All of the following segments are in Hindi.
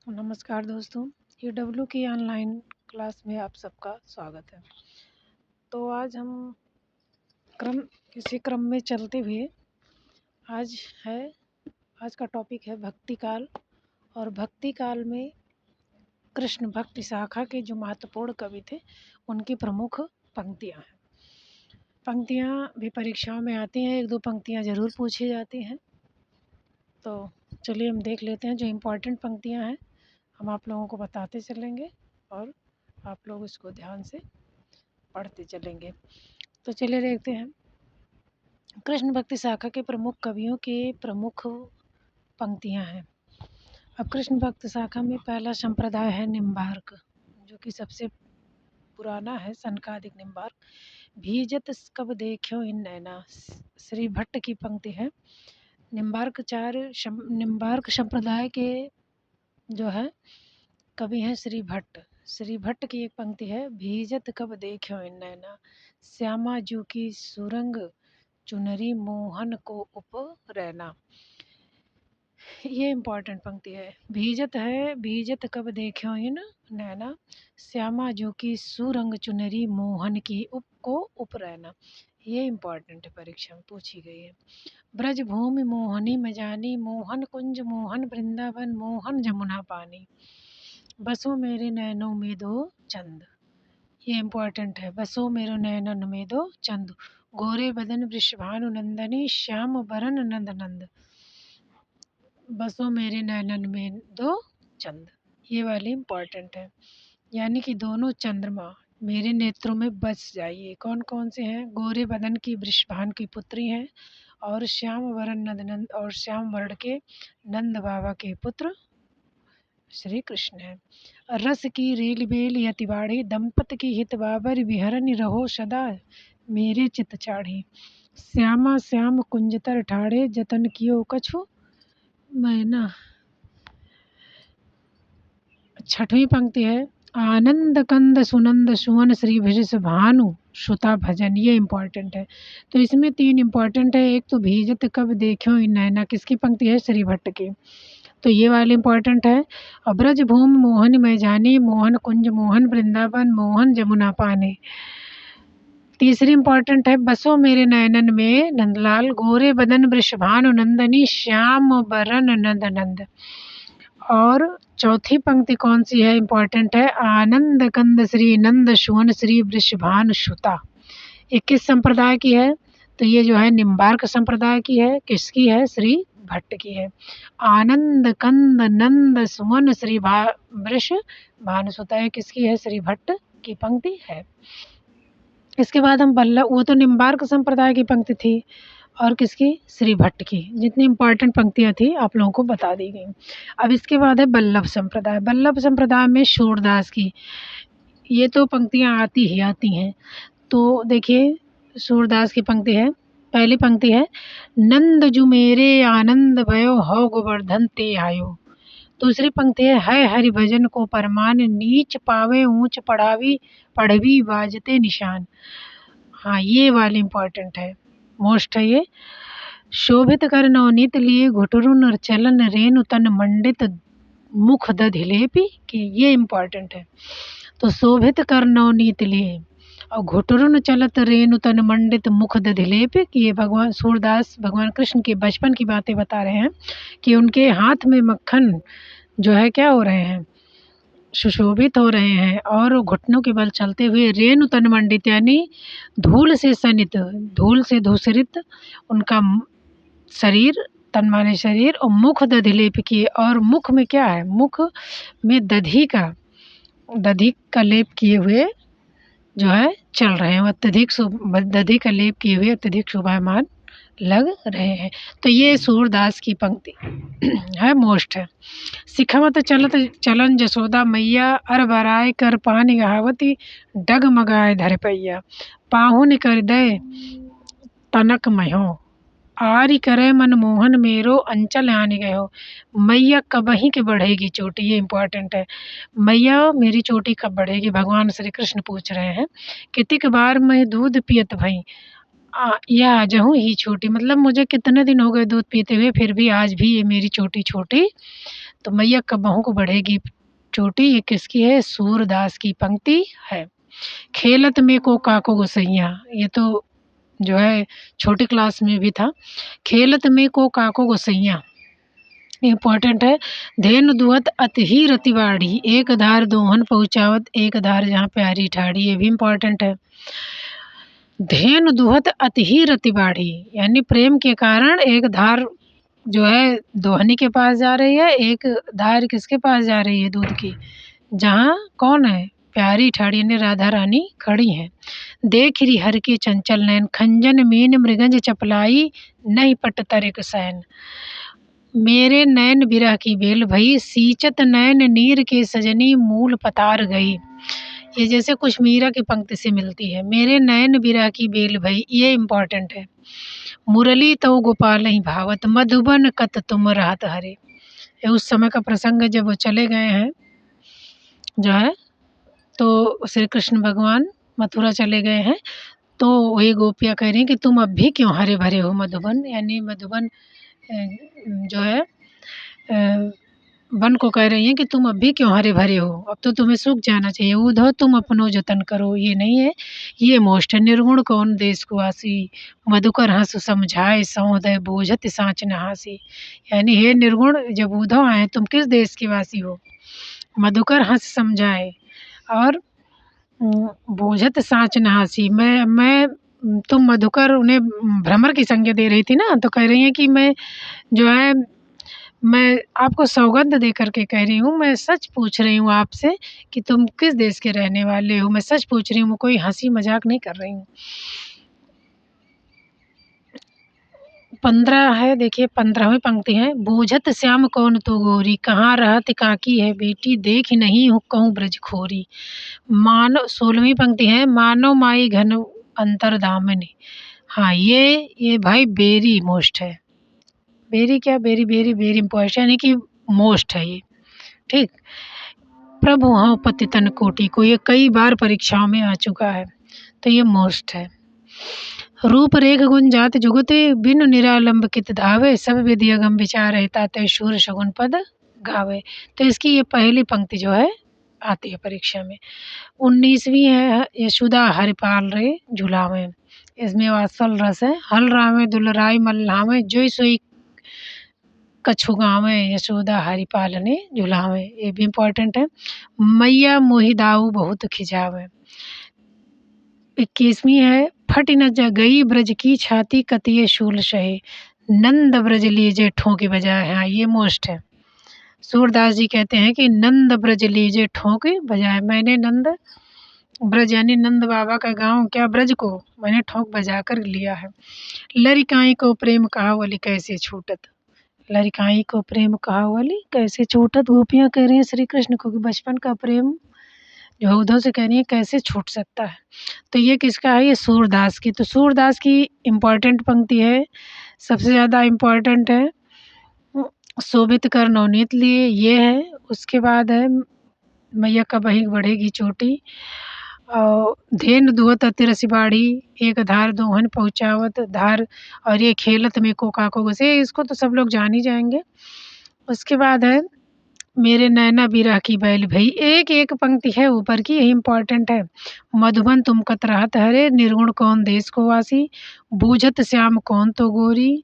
नमस्कार दोस्तों, ईडब्ल्यू की ऑनलाइन क्लास में आप सबका स्वागत है। तो आज हम इसी क्रम में चलते हुए आज है आज का टॉपिक है भक्ति काल। और भक्ति काल में कृष्ण भक्ति शाखा के जो महत्वपूर्ण कवि थे उनकी प्रमुख पंक्तियाँ हैं। पंक्तियाँ भी परीक्षाओं में आती हैं, एक दो पंक्तियाँ ज़रूर पूछी जाती हैं। तो चलिए हम देख लेते हैं जो इम्पोर्टेंट पंक्तियाँ हैं, हम आप लोगों को बताते चलेंगे और आप लोग इसको ध्यान से पढ़ते चलेंगे। तो चलिए देखते हैं कृष्ण भक्ति शाखा के प्रमुख कवियों के प्रमुख पंक्तियां हैं। अब कृष्ण भक्ति शाखा में पहला संप्रदाय है निम्बार्क, जो कि सबसे पुराना है, सनकादिक निम्बार्क। भीजत कब देखो इन नैना, श्री भट्ट की पंक्ति है। निम्बार्क संप्रदाय के जो है कवि हैं श्री भट्ट। श्री भट्ट की एक पंक्ति है, भीजत कब देखो इन नैना, श्यामा जू की सुरंग चुनरी मोहन को उप रैना। ये इम्पोर्टेंट पंक्ति है। भीजत है, भीजत कब देखो इन नैना, श्यामा जू की सुरंग चुनरी मोहन की उप रैना। ये इम्पोर्टेंट है, परीक्षा में पूछी गई है। ब्रज भूमि मोहनी मजानी, मोहन कुंज मोहन वृंदावन, मोहन जमुना पानी, बसो मेरे नैनों में दो चंद। ये इम्पोर्टेंट है, बसो मेरे नैनन में दो चंद, गोरे बदन वृषभानु नंदनी, श्याम बरन नंद नंद, बसो मेरे नैनन में दो चंद। ये वाली इम्पोर्टेंट है, यानी कि दोनों चंद्रमा मेरे नेत्रों में बस जाइए। कौन कौन से हैं? गोरे बदन की वृषभानु की पुत्री हैं, और श्याम वरण नंद नंद, और श्याम वर्ण के नंद बाबा के पुत्र श्री कृष्ण है। रस की रेल बेल यतिवाड़ी, दंपत की हित बाबर, विहरन रहो सदा मेरे चित चाढ़ी, श्यामा श्याम कुंजतर ठाड़े, जतन कियो कछु मैना। छठवीं पंक्ति है, आनंद कंद सुनंद सुवन श्री भृष भानु सुता भजन। ये इम्पोर्टेंट है। तो इसमें तीन इम्पोर्टेंट है। एक तो भीजत कब देखो इन नैना, किसकी पंक्ति है? श्री भट्ट की। तो ये वाली इम्पोर्टेंट है। अब्रज भूमि मोहन मैं जानी, मोहन कुंज मोहन वृंदावन, मोहन जमुना पानी। तीसरी इम्पोर्टेंट है, बसो मेरे नयनन में नंदलाल, गोरे बदन वृषभानु नंदनी, श्याम बरन नंद नंद। और चौथी पंक्ति कौन सी है? इम्पोर्टेंट है, आनंद कंद श्री नंद सुवन श्री वृषभानु सुता। ये किस संप्रदाय की है? तो ये जो है निम्बार्क संप्रदाय की है। किसकी है? श्री भट्ट की है। आनंद कंद नंद सुमन श्री वृष भानुसुता, है किसकी है? श्री भट्ट की पंक्ति है। इसके बाद हम बल्लभ, वो तो निम्बार्क संप्रदाय की पंक्ति थी, और किसकी? श्री भट्ट की। जितनी इम्पोर्टेंट पंक्तियां थी आप लोगों को बता दी गई। अब इसके बाद है बल्लभ संप्रदाय। बल्लभ संप्रदाय में सूरदास की ये तो पंक्तियां आती ही आती हैं। तो देखिए सूरदास की पंक्ति है, पहली पंक्ति है, नंद जु मेरे आनंद भयो, हो गोवर्धन ते आयो। दूसरी पंक्ति है हरि भजन को परमान, नीच पावे ऊंच पढ़वी बाजते निशान। हाँ, ये वाली इम्पोर्टेंट है, मोस्ट है ये। शोभित कर नवनीत लिए, घुटरुन चलन रेणु तन मंडित, मुख दधिलेपी की। ये इम्पोर्टेंट है। तो शोभित कर नवनीत लिए और घुटरुन चलत रेणु तन मंडित, मुख दधिलेप। ये भगवान सूरदास भगवान कृष्ण के बचपन की बातें बता रहे हैं कि उनके हाथ में मक्खन जो है क्या हो रहे हैं? सुशोभित हो रहे हैं, और घुटनों के बल चलते हुए रेणु तन मंडित, यानी धूल से सनित, धूल से धूसरित उनका शरीर, तन माने शरीर, और मुख दधिलेप किए। और मुख में क्या है? मुख में दधी का लेप किए हुए जो है चल रहे हैं, अत्यधिक दधी का लेप किए हुए अत्यधिक शोभायमान लग रहे हैं। तो ये सूरदास की पंक्ति है, मोस्ट है। सिखवत चलत चलन जसोदा मैया, अर बराय कर पानी गहावती, डगमगाए धर पैया, पाहुन कर दे तनक महो, आरी करे मनमोहन मेरो, अंचल आने गए हो, मैया कबही के बढ़ेगी चोटी। ये इम्पोर्टेंट है, मैया मेरी चोटी कब बढ़ेगी? भगवान श्री कृष्ण पूछ रहे हैं। कितनी बार मैं दूध पियत भई, या आजहूँ ही छोटी, मतलब मुझे कितने दिन हो गए दूध पीते हुए, फिर भी आज भी ये मेरी चोटी छोटी तो मैया कबहू को बढ़ेगी चोटी, ये किसकी है? सूरदास की पंक्ति है। खेलत में को काको गोसैया, ये तो जो है छोटी क्लास में भी था। खेलत में को काको गोसैया इम्पॉर्टेंट है। धेनु दुहत अति रतिवाड़ी, एक धार दोहन पहुँचावत एक धार जहाँ प्यारी ठाड़ी, ये भी इम्पॉर्टेंट है। धेनु दुहत अति रतिवाड़ी, यानी प्रेम के कारण एक धार जो है दोहनी के पास जा रही है, एक धार किसके पास जा रही है? दूध की, जहाँ कौन है? प्यारी ठाड़ी यानी राधा रानी खड़ी हैं। देख रही हर के चंचल नैन, खंजन मीन मृगंज चपलाई, नहीं पट तरिक सैन। मेरे नैन बिरह की बेल भई, सींचत नैन नीर के सजनी मूल पतार गई। ये जैसे कुछ मीरा की पंक्ति से मिलती है। मेरे नैन बिरह की बेल भई, ये इम्पॉर्टेंट है। मुरली तो गोपाल नहीं भावत, मधुबन कत तुम रहत हरे। ये उस समय का प्रसंग है जब वो चले गए हैं जो है, तो श्री कृष्ण भगवान मथुरा चले गए हैं, तो वही गोपियाँ कह रही हैं कि तुम अब भी क्यों हरे भरे हो मधुबन, यानी मधुबन जो है वन को कह रही हैं कि तुम अब भी क्यों हरे भरे हो, अब तो तुम्हें सूख जाना चाहिए। उधो तुम अपनो जतन करो, ये नहीं है, ये मोष्ट निर्गुण कौन देश को आसी, मधुकर हंस समझाए सौदय बोझत सांच नहासी। यानी हे निर्गुण, जब उधो आए तुम किस देश के वासी हो? मधुकर हंस समझाए और बोझत सांच नहासी। मैं तुम मधुकर उन्हें भ्रमर की संज्ञा दे रही थी ना, तो कह रही हैं कि मैं जो है मैं आपको सौगंध दे करके कह रही हूँ, मैं सच पूछ रही हूँ आपसे कि तुम किस देश के रहने वाले हो, मैं सच पूछ रही हूँ, मैं कोई हंसी मजाक नहीं कर रही हूँ। 15 है, देखिए 15वीं पंक्ति है। बूझत श्याम कौन तो गोरी, कहाँ रहत काकी है बेटी, देख नहीं हूँ कहूँ ब्रज खोरी। मानो 16वीं पंक्ति है। मानो माई घन अंतर दामिनी। हाँ, ये भाई वेरी मोस्ट है। वेरी क्या? वेरी वेरी वेरी इम्पोर्टेंट, यानी कि मोस्ट है ये, ठीक। प्रभु हाँ पति तन कोटि को, ये कई बार परीक्षाओं में आ चुका है, तो ये मोस्ट है। रूप रेख गुण जात जुगते, बिनु निरालंब कित धावे, सब विधि अगम विचार रहता तय शूर शगुन पद गावे। तो इसकी ये पहली पंक्ति जो है आती है परीक्षा में। 19वीं है। यशोदा हरिपाल रे झुलावे, इसमें वात्सल रस है। हल रामे दुलराई मल्लावे, जोई सोई कछु गावे, यशोदा हरिपाल ने झुलावे, ये भी इम्पोर्टेंट है। मैया मोहि दाऊ बहुत खिजावे। 21वीं है। फट न गई ब्रज की छाती, कतिये शूल सहे, नंद ब्रज लीजे ठोंके बजाए। हाँ, ये मोस्ट है। सूरदास जी कहते हैं कि नंद ब्रज लीजे ठोंके बजाए, मैंने नंद ब्रज यानी नंद बाबा का गांव, क्या ब्रज को मैंने ठोंक बजा कर लिया है। लरिकाई को प्रेम कहावली कैसे छूटत, लरिकाई को प्रेम कहावली कैसे छूटत। गोपियाँ कह रही हैं श्री कृष्ण को कि बचपन का प्रेम जो है उद्धव से कह रही है कैसे छूट सकता है। तो ये किसका है? ये सूरदास की। तो सूरदास की इम्पॉर्टेंट पंक्ति है, सबसे ज़्यादा इम्पॉर्टेंट है। शोभित कर नवनीत लिए, ये है। उसके बाद है मैया कब ही बढ़ेगी चोटी, और धेनु दुहत अति रसिबाड़ी, एक धार दोहन पहुँचावत धार, और ये खेलत में को काको घुसे, इसको तो सब लोग जान ही जाएंगे। उसके बाद है मेरे नैना बिरह की बैल भई, एक एक पंक्ति है ऊपर की, यही इम्पॉर्टेंट है। मधुबन तुम कत रहत हरे, निर्गुण कौन देश को वासी, बूझत श्याम कौन तो गोरी,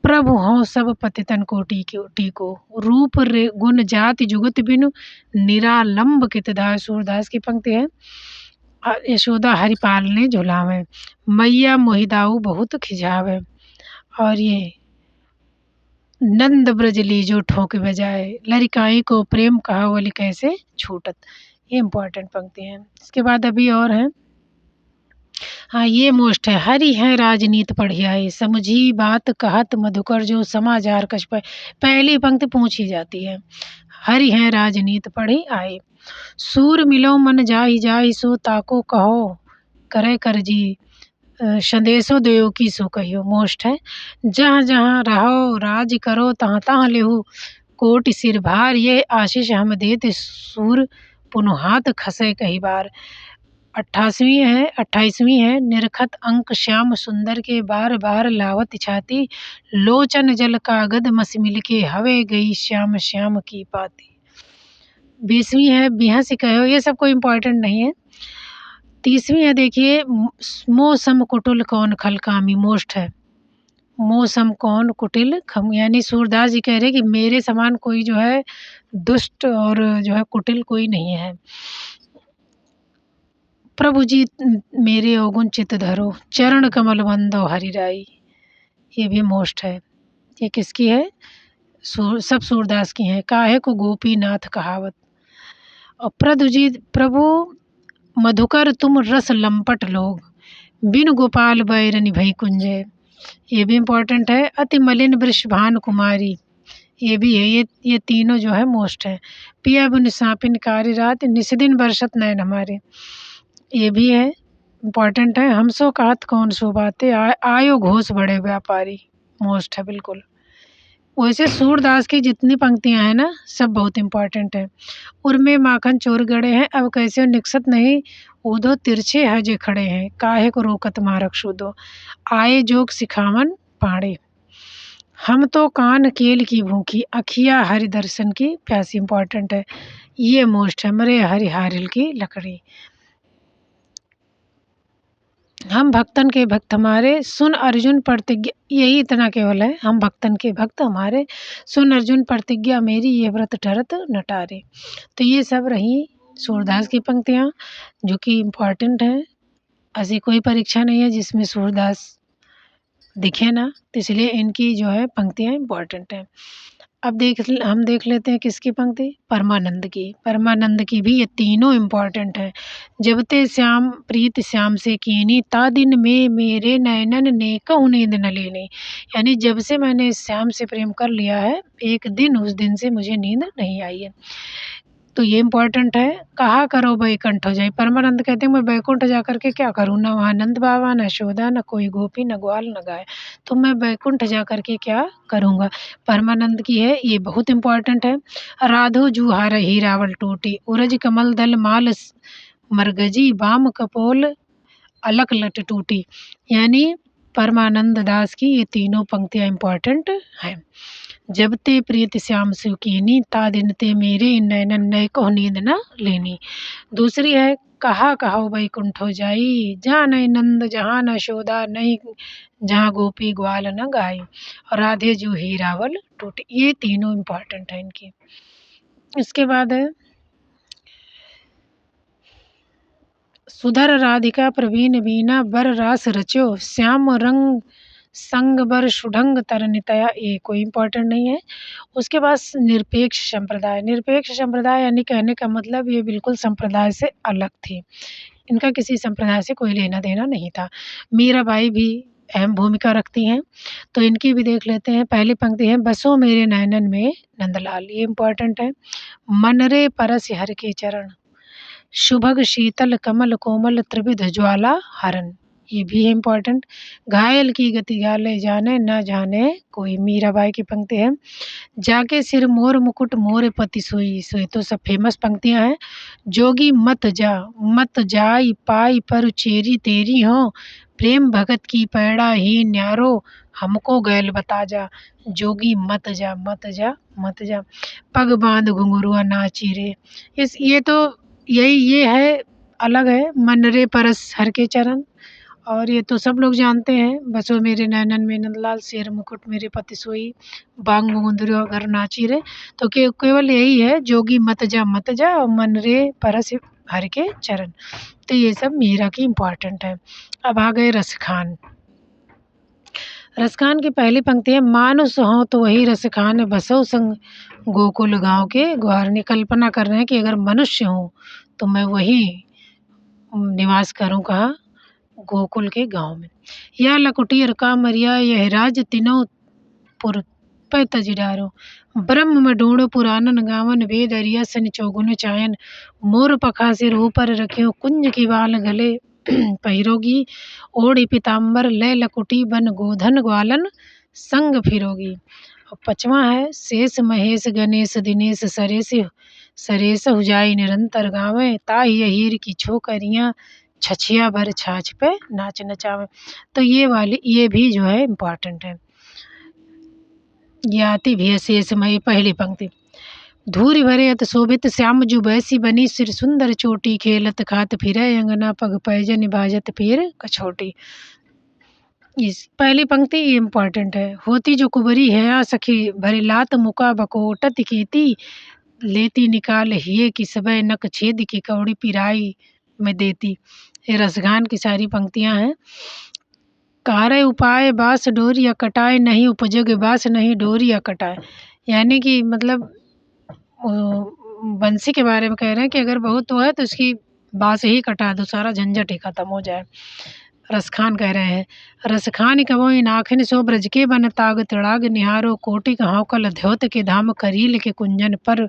प्रभु हों सब पतितन कोटि को, रूप रे गुण जाति जुगत बिनु, निरालंब कित धाय। सूरदास की पंक्ति है। यशोदा हरिपाल ने झुलावे, मैया मोहिदाऊ बहुत खिजावे, और ये नंद ब्रज लीजो ठोक बजाए, लरिकाई को प्रेम कहावली कैसे छूटत। ये इम्पोर्टेंट पंक्ति है। इसके बाद अभी और है। हाँ, ये मोस्ट है। हरि है राजनीत पढ़ियाई, समझी बात कहत मधुकर जो समाचार कछ पर। पहली पंक्ति पूछी जाती है। हरि है राजनीत पढ़ी आए, सूर मिलो मन जाहि जाहि सो ताको कहो, करे कर जी संदेशो देयो की सो कहियो। मोस्ट है। जहाँ जहाँ रहो राज करो, तहाँ तहाँ लेहु कोटि सिर भार, ये आशीष हम देते सूर पुनः हाथ खसे कही बार। 28वीं है निरखत अंक श्याम सुंदर के बार बार लावत छाती, लोचन जल कागद मस मिल के हवे गई श्याम श्याम की पाती। 20वीं है बिहा से कहो, ये सब कोई इम्पोर्टेंट नहीं है। 30वीं है देखिए, मोसम कुटुल कौन खल कामी, मोस्ट है। मोसम कौन कुटिल खम, यानी सूरदास जी कह रहे कि मेरे समान कोई जो है दुष्ट और जो है कुटिल कोई नहीं है। प्रभु जी मेरे अवगुण चित धरो, चरण कमल बंदो हरि राई, ये भी मोस्ट है। ये किसकी है? सब सूरदास की हैं। काहे को गोपीनाथ कहावत। और प्रभु मधुकर तुम रस लंपट लोग, बिन गोपाल बैरनि भई कुंजे, ये भी इम्पोर्टेंट है। अति मलिन वृषभान कुमारी, ये भी है। ये तीनों जो है मोस्ट है। पिया बिन सापिन कारी रात, निस्दिन बरसत नैन हमारे, ये भी है, इम्पोर्टेंट है। हम सो कहत कौन सो बातें, आयो घोष बड़े व्यापारी, मोस्ट है बिल्कुल। वैसे सूरदास की जितनी पंक्तियां हैं ना सब बहुत इम्पोर्टेंट है। उर्मे माखन चोर गड़े हैं, अब कैसे निकसत नहीं, ऊधो तिरछे हजे खड़े हैं, काहे को रोकत मारक शूदो, आए जोग सिखावन पाड़े, हम तो कान केल की भूखी, अखिया हरि दर्शन की प्यासी, इम्पोर्टेंट है। ये मोस्ट है। मरे हरि हारिल की लकड़ी, हम भक्तन के भक्त हमारे, सुन अर्जुन प्रतिज्ञा, यही इतना केवल है। हम भक्तन के भक्त हमारे, सुन अर्जुन प्रतिज्ञा मेरी, ये व्रत ठहरत नटारे। तो ये सब रही सूरदास की पंक्तियाँ जो कि इम्पोर्टेंट हैं। ऐसी कोई परीक्षा नहीं है जिसमें सूरदास दिखे ना, तो इसलिए इनकी जो है पंक्तियाँ इम्पोर्टेंट हैं। अब हम देख लेते हैं किसकी पंक्ति, परमानंद की। परमानंद की भी ये तीनों इम्पोर्टेंट हैं। जब ते श्याम प्रीत श्याम से कीनी, ता दिन में मेरे नैनन ने कहूँ नींद न लेनी, यानी जब से मैंने श्याम से प्रेम कर लिया है, एक दिन उस दिन से मुझे नींद नहीं आई है। तो ये इम्पोर्टेंट है। कहा करो बैकुंठ हो जाए, परमानंद कहते हैं मैं बैकुंठ जा करके क्या करूँ, ना वहाँ नंद बाबा, ना यशोदा, ना कोई गोपी, ना ग्वाल, ना गाय, तो मैं बैकुंठ जा करके क्या करूँगा। परमानंद की है, ये बहुत इम्पोर्टेंट है। राधो जुहार ही रावल टूटी, उरज कमल दल माल मरगजी, बाम कपोल अलक लट टूटी, यानी परमानंद दास की ये तीनों पंक्तियाँ इम्पोर्टेंट हैं। जब ते प्रीत श्याम से कीनी, ता दिन ते मेरे नैनन नय को नींद न लेनी। दूसरी है, कहा कहो बैकुंठ हो जाई, जहाँ नहीं नंद जहाँ न यशोदा, नहीं जहाँ गोपी ग्वाल न गाई, और राधे जू ही रावल टूटी, ये तीनों इम्पोर्टेंट है इनकी। इसके बाद है, सुधर राधिका प्रवीण वीणा बर रास रचो, श्याम रंग संग बर सुढंग तरनितया, ये कोई इम्पोर्टेंट नहीं है। उसके बाद निरपेक्ष संप्रदाय। निरपेक्ष संप्रदाय यानी कहने का मतलब ये बिल्कुल संप्रदाय से अलग थी, इनका किसी संप्रदाय से कोई लेना देना नहीं था। मीराबाई भी अहम भूमिका रखती हैं, तो इनकी भी देख लेते हैं। पहली पंक्ति है, बसो मेरे नैनन में नंदलाल, ये इम्पोर्टेंट है। मन रे परस हर के चरण, शुभग शीतल कमल कोमल त्रिविध ज्वाला हरण, ये भी है इम्पोर्टेंट। घायल की गति घाले जाने, न जाने कोई, मीराबाई की पंक्ति है। जाके सिर मोर मुकुट मोर पति सोई सोई, तो सब फेमस पंक्तियां हैं। जोगी मत जाई पाई पर चेरी तेरी हो, प्रेम भगत की पैड़ा ही न्यारो, हमको गैल बता जा, जोगी मत जा मत जा मत जा, पग बांध घुंघरुआ नाची रे। ये तो ये है, अलग है। मन रे परस हर के चरण, और ये तो सब लोग जानते हैं, बसो मेरे नैनन में नंदलाल, शेर मुकुट मेरे पति सोई, बांग मुंदरियो घर नाची रे, तो केवल यही है, जोगी मत जा और मन रे परस हर के चरण, तो ये सब मीरा की इम्पोर्टेंट है। अब आ गए रसखान। रसखान की पहली पंक्ति है, मानुष हो तो वही रसखान बसो संग गोकुल गाँव के ग्वारनी। कल्पना कर रहे हैं कि अगर मनुष्य हूँ तो मैं वही निवास करूँ, कहाँ, गोकुल के गांव में। या लकुटियर का मरिया यह राज तिनों पुर पै तजिडारो, ब्रह्म में ढूंढो पुरानन गावन, वेद अरिया सन चौगुन चायन, मोर पखा सिर ऊपर रखियो, कुंज की बाल गले पहिरोगी, ओढ़ी पीताम्बर लय लकुटी बन गोधन ग्वालन संग फिरोगी। और पचवा है, शेष महेश गणेश दिनेश सरेस सरेस हुजाई निरंतर गावे, ताहि हीर की छोकरियाँ छछिया भर छाछ पे नाच नचावे। तो ये भी जो है इम्पॉर्टेंट है। ये आती भी है शेषमयी पहली पंक्ति। धूरि भरे अत शोभित श्याम जु बैसी बनी सिर सुंदर चोटी खेलत खात फिरै अंगना पग पैजन बाजत पीर कछोटी। इस पहली पंक्ति इम्पॉर्टेंट है। होती जो कुबरी है आ सखी भरी लात मुका बकोटत कीती लेती निकाल हिये की सबय नक छेद की कौड़ी पिराई में देती। ये रसगान की सारी पंक्तियां हैं। कार्य उपाय बास डोरिया कटाए नहीं उपजग बास नहीं डोरिया कटाए। यानी कि मतलब बंसी के बारे में कह रहे हैं कि अगर बहुत तो है तो इसकी बाँस ही कटा दो, सारा झंझट ही खत्म हो जाए। रसखान कह रहे हैं, रसखान कबोई नाखिन सो ब्रज के बन ताग तड़ाग निहारो कोटि कहां कल ध्योत के धाम करील के कुंजन पर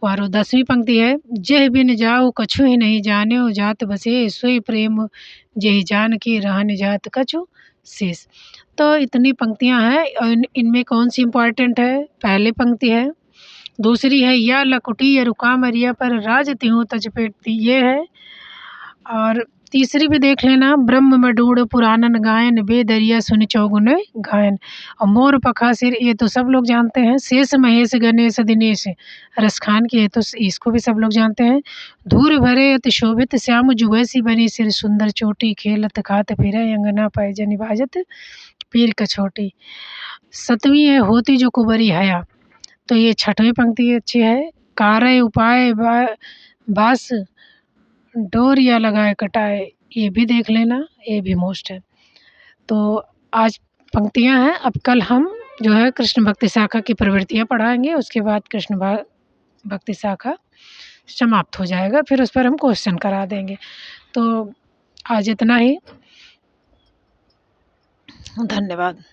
वारो। 10वीं पंक्ति है। जेह बिन जाओ कछु ही नहीं जाने जात बसे सोई प्रेम जेहि जान की रहन जात कछु शेष। तो इतनी पंक्तियां हैं और इनमें कौन सी इम्पोर्टेंट है? पहली पंक्ति है। दूसरी है या लकुटी या रुका मरिया पर राज तिहूँ तज पेटती, ये है। और तीसरी भी देख लेना, ब्रह्म में डूढ़ पुराणन गायन बेदरिया सुन चौगुन गायन। और मोर पखा सिर, ये तो सब लोग जानते हैं। शेष महेश गणेश दिनेश, रसखान की है तो इसको भी सब लोग जानते हैं। धूर भरे अति शोभित श्याम जुवैसी बनी सिर सुंदर चोटी खेलत खात फिरे अंगना पैजन बाजत पीर कछोटी। 7वीं है होती जो कुबरी हया, तो ये 6वीं पंक्ति अच्छी है। कार्य उपाय बास डोर या लगाए कटाए, ये भी देख लेना, ये भी मोस्ट है। तो आज पंक्तियां हैं। अब कल हम जो है कृष्ण भक्ति शाखा की प्रवृत्तियां पढ़ाएंगे, उसके बाद कृष्ण भक्ति शाखा समाप्त हो जाएगा, फिर उस पर हम क्वेश्चन करा देंगे। तो आज इतना ही, धन्यवाद।